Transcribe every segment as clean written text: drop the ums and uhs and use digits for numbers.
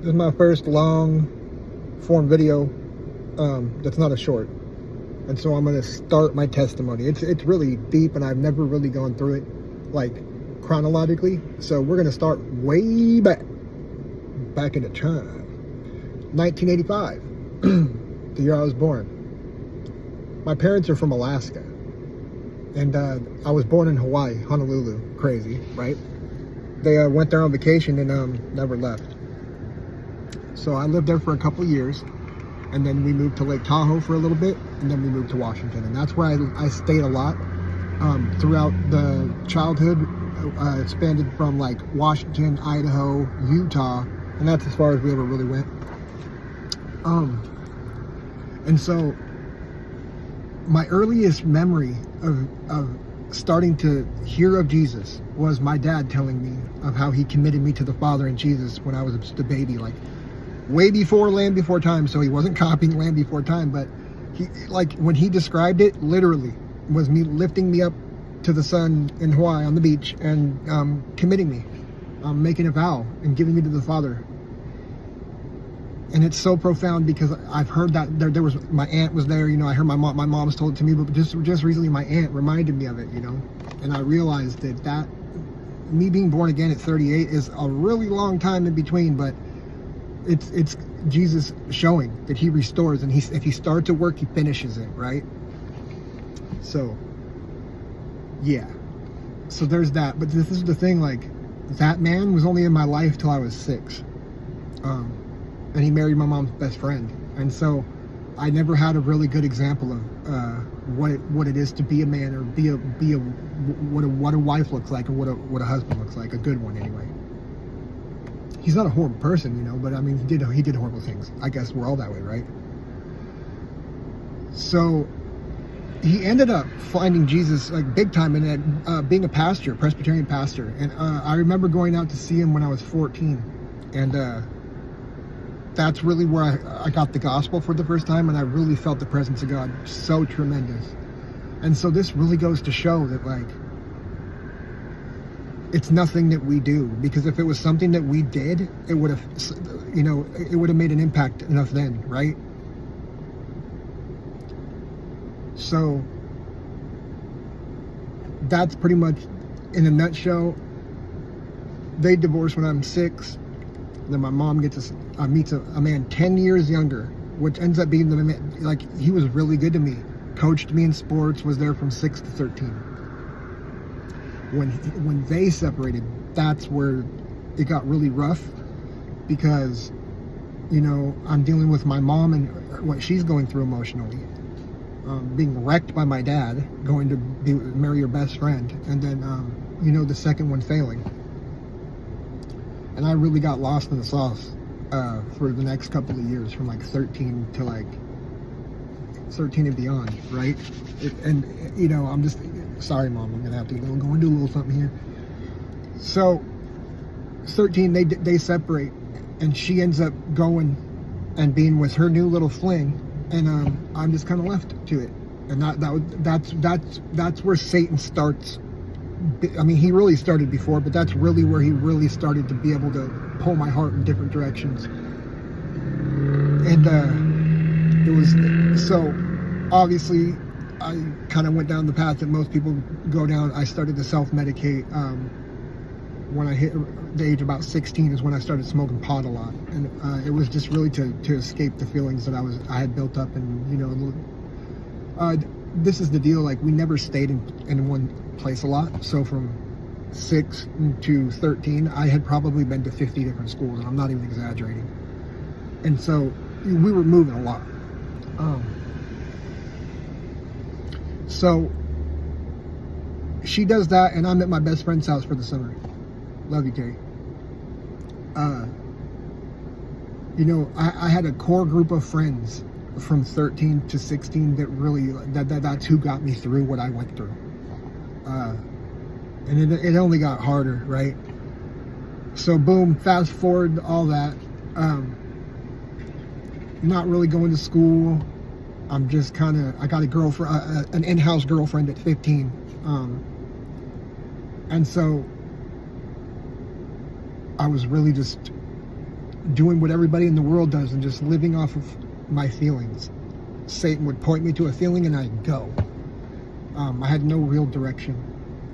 This is my first long form video that's not a short. And so I'm going to start my testimony. It's really deep, and I've never really gone through it like chronologically. So we're going to start way back into time. 1985, the year I was born. My parents are from Alaska, and I was born in Hawaii, Honolulu. Crazy, right? They went there on vacation and never left. So I lived there for a couple of years, and then we moved to Lake Tahoe for a little bit, and then we moved to Washington, and that's where I stayed a lot throughout the childhood. Expanded from like Washington, Idaho, Utah, and that's as far as we ever really went. And so my earliest memory of starting to hear of Jesus was my dad telling me of how he committed me to the Father and Jesus when I was just a baby, like way before Land Before Time. So he wasn't copying Land Before Time, but he, like, when he described it, literally was me lifting me up to the sun in Hawaii on the beach and committing me, making a vow and giving me to the Father. And it's so profound because I've heard that there was, my aunt was there, you know, I heard my mom's told it to me, but just recently my aunt reminded me of it, you know, and I realized that me being born again at 38 is a really long time in between, but it's Jesus showing that he restores, and if he starts a work, he finishes it, right? So yeah, so there's that. But this is the thing, like, that man was only in my life till I was 6, and he married my mom's best friend, and so I never had a really good example of what it is to be a man, or be a what a wife looks like, or what a husband looks like, a good one anyway. He's not a horrible person, you know, but I mean, he did horrible things. I guess we're all that way, right? So he ended up finding Jesus like big time, and being a pastor, Presbyterian pastor. And I remember going out to see him when I was 14, and that's really where I got the gospel for the first time, and I really felt the presence of God so tremendous. And so this really goes to show that, like, it's nothing that we do, because if it was something that we did, it would have, you know, it would have made an impact enough then, right? So that's pretty much in a nutshell. They divorced when I'm 6. Then my mom meets a man 10 years younger, which ends up being the man, like, he was really good to me, coached me in sports, was there from 6 to 13. When they separated, that's where it got really rough, because, you know, I'm dealing with my mom and what she's going through emotionally, being wrecked by my dad, going to marry her best friend, and then you know, the second one failing. And I really got lost in the sauce for the next couple of years, from like 13 to like 13 and beyond, right? And you know, I'm just sorry, Mom, I'm gonna have to go and do a little something here. So 13, they separate, and she ends up going and being with her new little fling, and I'm just kind of left to it. And that's where Satan starts. I mean, he really started before, but that's really where he really started to be able to pull my heart in different directions. And it was, so obviously I kind of went down the path that most people go down. I started to self-medicate. When I hit the age of about 16 is when I started smoking pot a lot, and it was just really to escape the feelings that I had built up. And you know, this is the deal, like, we never stayed in one place a lot. So from 6 to 13, I had probably been to 50 different schools, and I'm not even exaggerating. And so we were moving a lot. So she does that, and I'm at my best friend's house for the summer. L.W.J.D. You know, I had a core group of friends from 13 to 16 that really, that's who got me through what I went through. And it only got harder, right? So boom, fast forward all that. Not really going to school. I'm just I got a girlfriend, an in-house girlfriend at 15. And so I was really just doing what everybody in the world does and just living off of my feelings. Satan would point me to a feeling and I'd go. I had no real direction.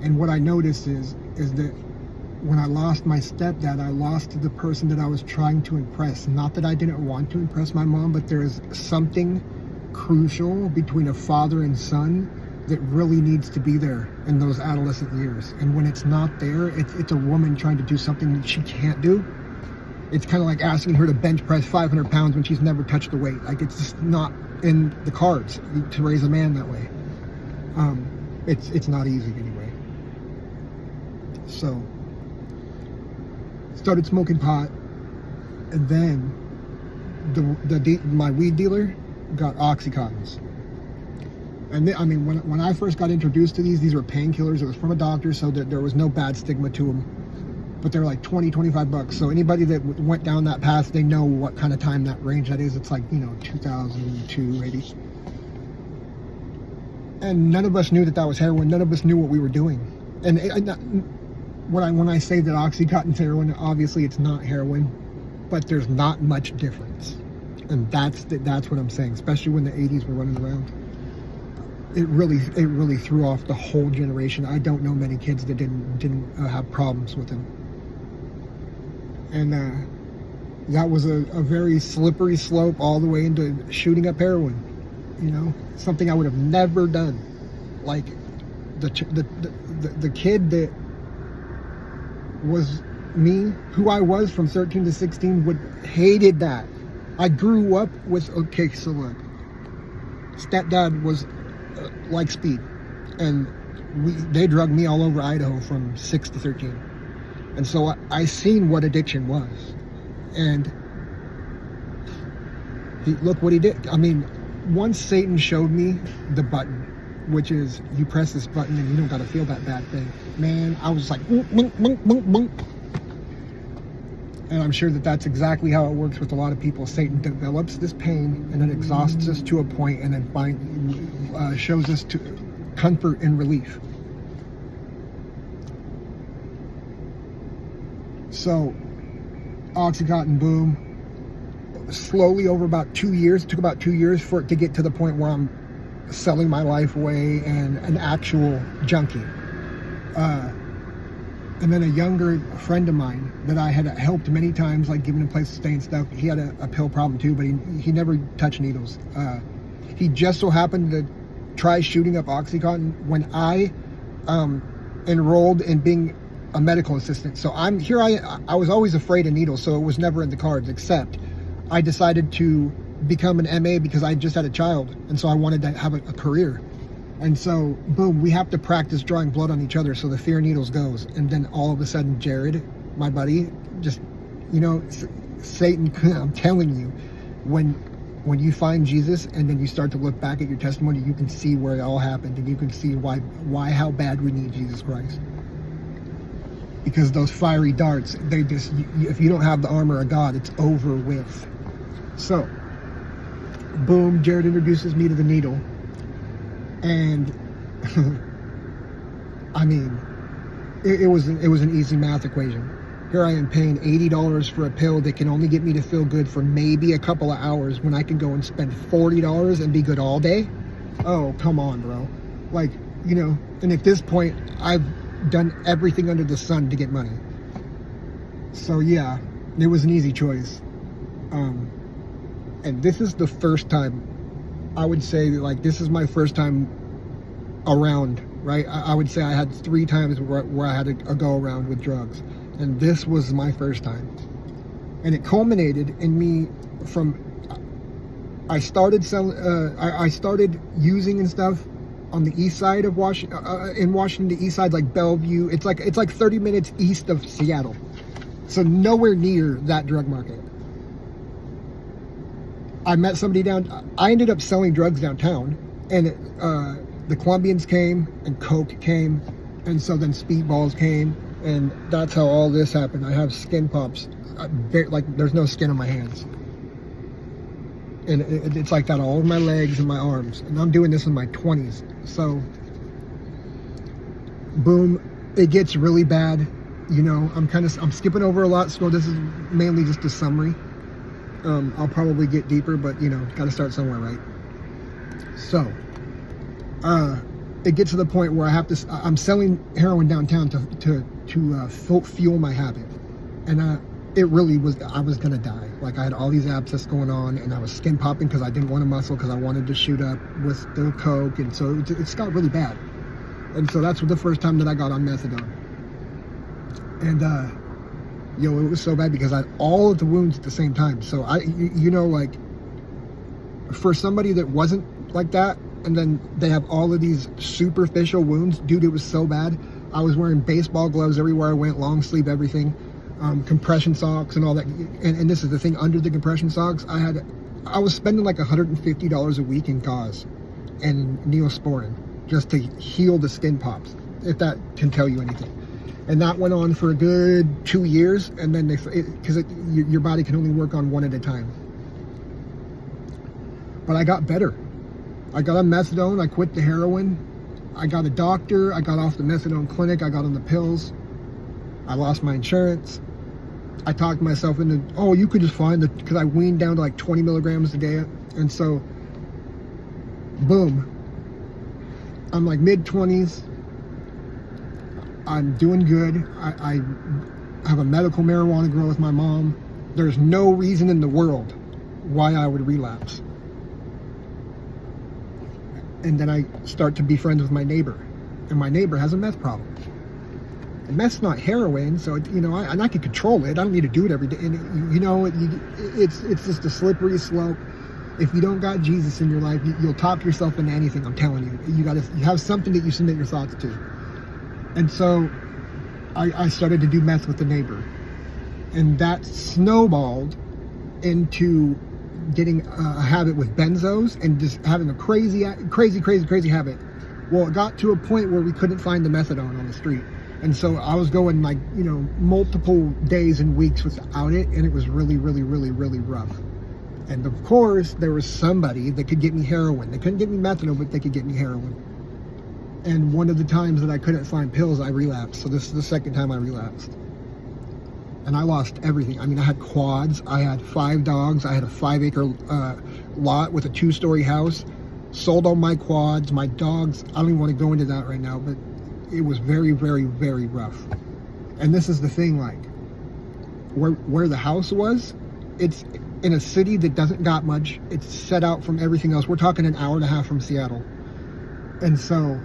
And what I noticed is that when I lost my stepdad, I lost the person that I was trying to impress. Not that I didn't want to impress my mom, but there is something crucial between a father and son that really needs to be there in those adolescent years. And when it's not there, it's a woman trying to do something that she can't do. It's kind of like asking her to bench press 500 pounds when she's never touched a weight. Like, it's just not in the cards to raise a man that way. It's not easy anyway. So, started smoking pot, and then my weed dealer got Oxycontins. And I mean, when I first got introduced to these were painkillers. It was from a doctor, so that there was no bad stigma to them. But they're like 20, 25 bucks. So anybody that went down that path, they know what kind of time that range that is. It's like, 2002 maybe. And none of us knew that was heroin. None of us knew what we were doing. And when I say that Oxycontin's heroin, obviously it's not heroin, but there's not much difference. And that's what I'm saying, especially when the 80s were running around. It really threw off the whole generation. I don't know many kids that didn't have problems with them. And that was a very slippery slope all the way into shooting up heroin. Something I would have never done. Like the kid that was me, who I was from 13 to 16, hated that. I grew up with, so look, stepdad was like speed, and they drugged me all over Idaho from 6 to 13, and so I seen what addiction was, and look what he did. I mean, once Satan showed me the button, which is you press this button and you don't got to feel that bad thing, man, I was like, boom, boom, boom, boom, boom. And I'm sure that that's exactly how it works with a lot of people. Satan develops this pain and then exhausts us to a point, and then shows us to comfort and relief. So, Oxycontin, boom. Slowly over about 2 years, it took about 2 years for it to get to the point where I'm selling my life away and an actual junkie. And then a younger friend of mine that I had helped many times, like giving him a place to stay and stuff, he had a pill problem too, but he never touched needles. He just so happened to try shooting up Oxycontin when I enrolled in being a medical assistant. So I was always afraid of needles, so it was never in the cards, except I decided to become an MA because I just had a child, and so I wanted to have a career. And so, boom, we have to practice drawing blood on each other, so the fear of needles goes. And then all of a sudden, Jared, my buddy, just, Satan, I'm telling you, when you find Jesus and then you start to look back at your testimony, you can see where it all happened, and you can see how bad we need Jesus Christ. Because those fiery darts, if you don't have the armor of God, it's over with. So, boom, Jared introduces me to the needle. And I mean, it was an easy math equation. Here I am paying $80 for a pill that can only get me to feel good for maybe a couple of hours, when I can go and spend $40 and be good all day. Oh, come on, bro. Like, and at this point, I've done everything under the sun to get money. So yeah, it was an easy choice. And this is the first time, I would say, like, this is my first time around, right? I would say I had 3 times where I had a go around with drugs, and this was my first time. And it culminated in me I started using and stuff on the east side of in Washington, the east side, like Bellevue. It's like 30 minutes east of Seattle, so nowhere near that drug market. I met somebody I ended up selling drugs downtown, and the Colombians came, and Coke came, and so then Speedballs came, and that's how all this happened. I have skin pops, like there's no skin on my hands. And it's like that all over my legs and my arms. And I'm doing this in my 20s. So, boom, it gets really bad. you know, I'm skipping over a lot, so this is mainly just a summary. I'll probably get deeper, but you know, got to start somewhere, right? So, it gets to the point where I'm selling heroin downtown to fuel my habit, and it really was, I was gonna die. Like, I had all these abscesses going on, and I was skin popping because I didn't want to muscle, because I wanted to shoot up with the coke, and so it's got really bad. And so that's the first time that I got on methadone. And it was so bad because I had all of the wounds at the same time. So you know, like, for somebody that wasn't like that, and then they have all of these superficial wounds, dude, it was so bad. I was wearing baseball gloves everywhere I went, long sleeve everything, compression socks and all that. And this is the thing, under the compression socks, I was spending like $150 a week in gauze and Neosporin just to heal the skin pops, if that can tell you anything. And that went on for a good 2 years, and then because your body can only work on one at a time. But I got better. I got on methadone, I quit the heroin, I got a doctor, I got off the methadone clinic, I got on the pills, I lost my insurance. I talked myself into, oh, you could just find it, because I weaned down to like 20 milligrams a day. And so, boom, I'm like mid-20s. I'm doing good. I have a medical marijuana grow with my mom. There's no reason in the world why I would relapse. And then I start to be friends with my neighbor. And my neighbor has a meth problem. And meth's not heroin, so, you know, and I can control it. I don't need to do it every day. And, you know, it's just a slippery slope. If you don't got Jesus in your life, you'll talk yourself into anything, I'm telling you. You have something that you submit your thoughts to. And so I started to do meth with the neighbor, and that snowballed into getting a habit with benzos and just having a crazy habit. Well, it got to a point where we couldn't find the methadone on the street, and so I was going, like, you know, multiple days and weeks without it, and it was really rough. And of course, there was somebody that could get me heroin. They couldn't get me methadone, but they could get me heroin. And one of the times that I couldn't find pills, I relapsed. So this is the second time I relapsed. And I lost everything. I mean, I had quads, I had 5 dogs, I had a 5-acre lot with a 2-story house, sold all my quads, my dogs. I don't even want to go into that right now, but it was very rough. And this is the thing, like, where the house was, it's in a city that doesn't got much. It's set out from everything else. We're talking an hour and a half from Seattle. And so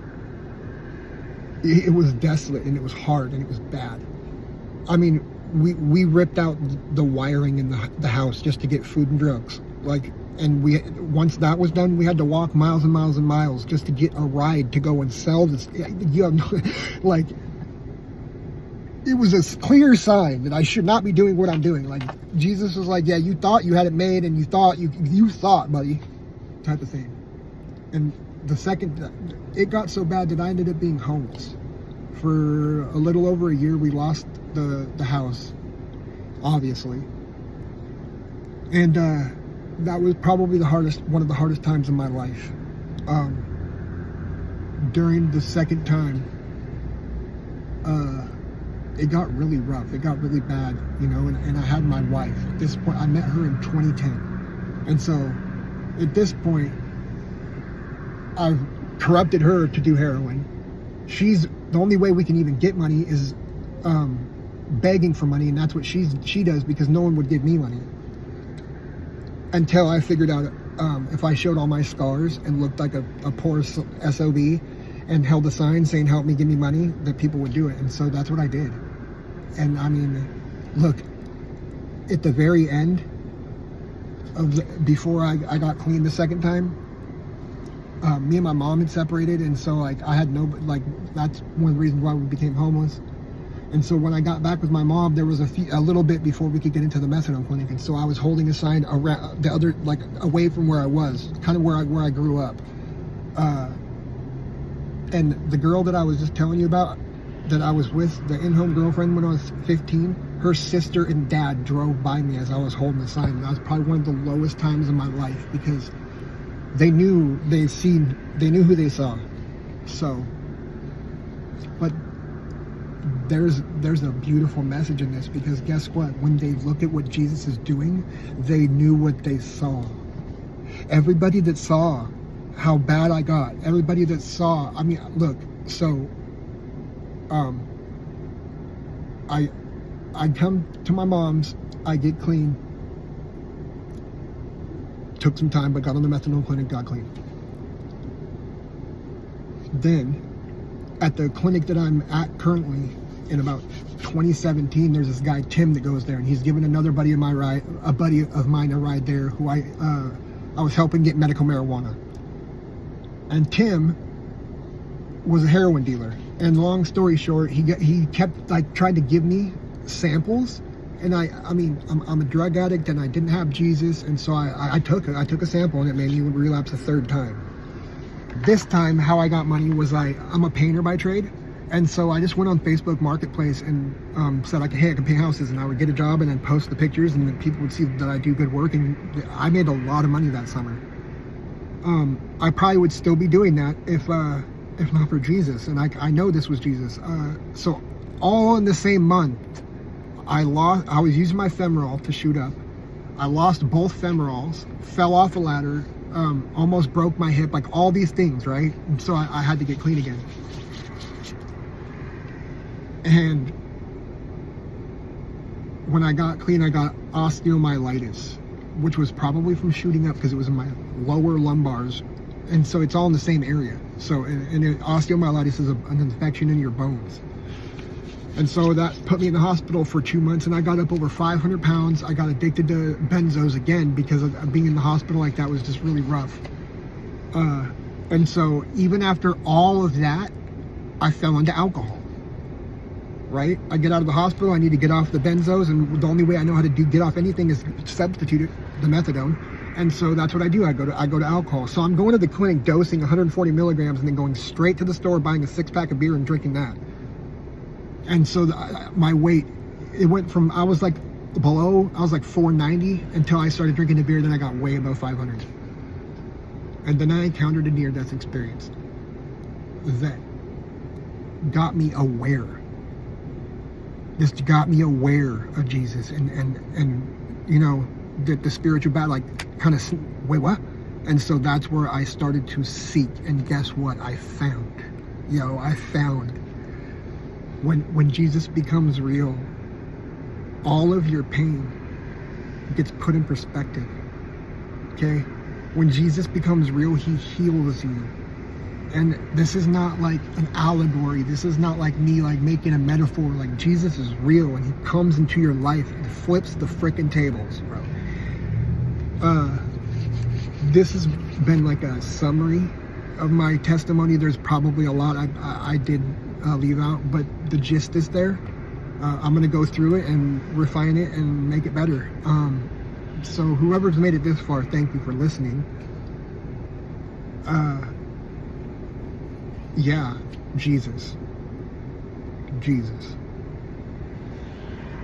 it was desolate, and it was hard, and it was bad. I mean, we ripped out the wiring in the house just to get food and drugs. Like, and once that was done, we had to walk miles and miles and miles just to get a ride to go and sell this. You have no, like, it was a clear sign that I should not be doing what I'm doing. Like, Jesus was like, yeah, you thought you had it made, and you thought, buddy, type of thing. And the second, it got so bad that I ended up being homeless. For a little over a year, we lost the house, obviously. And that was probably one of the hardest times in my life. During the second time, it got really rough. It got really bad, you know, and I had my wife. At this point, I met her in 2010. And so, at this point, I've corrupted her to do heroin. The only way we can even get money is begging for money, and that's what she does, because no one would give me money. Until I figured out if I showed all my scars and looked like a poor SOB and held a sign saying help me, give me money, that people would do it. And so that's what I did. And I mean, look, at the very end before I got clean the second time, me and my mom had separated, and so, like, I had that's one of the reasons why we became homeless. And so when I got back with my mom, there was a little bit before we could get into the methadone clinic, and so I was holding a sign around the other, like, away from where I was, kind of where I grew up. And the girl that I was just telling you about, that I was with, the in-home girlfriend when I was 15, her sister and dad drove by me as I was holding the sign, and that was probably one of the lowest times in my life, because they knew who they saw. So, but there's a beautiful message in this, because guess what? When they look at what Jesus is doing, they knew what they saw. Everybody that saw how bad I got, everybody that saw, I mean, look, so I come to my mom's, I get clean. Took some time, but got on the methadone clinic, got clean. Then, at the clinic that I'm at currently, in about 2017, there's this guy Tim that goes there, and he's giving another buddy of mine a ride there, who I was helping get medical marijuana. And Tim was a heroin dealer. And long story short, he kept like trying to give me samples, and I mean I'm a drug addict and I didn't have Jesus, and so I took a sample, and it made me relapse a third time. This time, how I got money was I'm a painter by trade, and so I just went on Facebook Marketplace and said like, hey, I can paint houses, and I would get a job and then post the pictures, and then people would see that I do good work, and I made a lot of money that summer. I probably would still be doing that if not for Jesus, and I know this was Jesus. So all in the same month, I was using my femoral to shoot up. I lost both femorals, fell off a ladder, almost broke my hip, like all these things, right? And so I had to get clean again. And when I got clean, I got osteomyelitis, which was probably from shooting up, because it was in my lower lumbars. And so it's all in the same area. So, and osteomyelitis is an infection in your bones. And so that put me in the hospital for 2 months, and I got up over 500 pounds. I got addicted to benzos again, because of being in the hospital like that was just really rough. And so even after all of that, I fell into alcohol, right? I get out of the hospital, I need to get off the benzos, and the only way I know how to get off anything is substitute it, the methadone. And so that's what I do. I go to alcohol. So I'm going to the clinic dosing 140 milligrams and then going straight to the store, buying a 6-pack of beer and drinking that. And so my weight, it went from, I was like 490 until I started drinking the beer. Then I got way above 500. And then I encountered a near-death experience that got me aware. This got me aware of Jesus and you know, the spiritual battle, like kind of, wait, what? And so that's where I started to seek, and guess what I found? I found when Jesus becomes real, all of your pain gets put in perspective, okay? When Jesus becomes real, he heals you. And this is not like an allegory. This is not like me like making a metaphor. Like, Jesus is real, and he comes into your life and flips the frickin' tables, bro. This has been like a summary of my testimony. There's probably a lot I did leave out, but the gist is there. I'm gonna go through it and refine it and make it better. So whoever's made it this far, thank you for listening. Yeah, Jesus.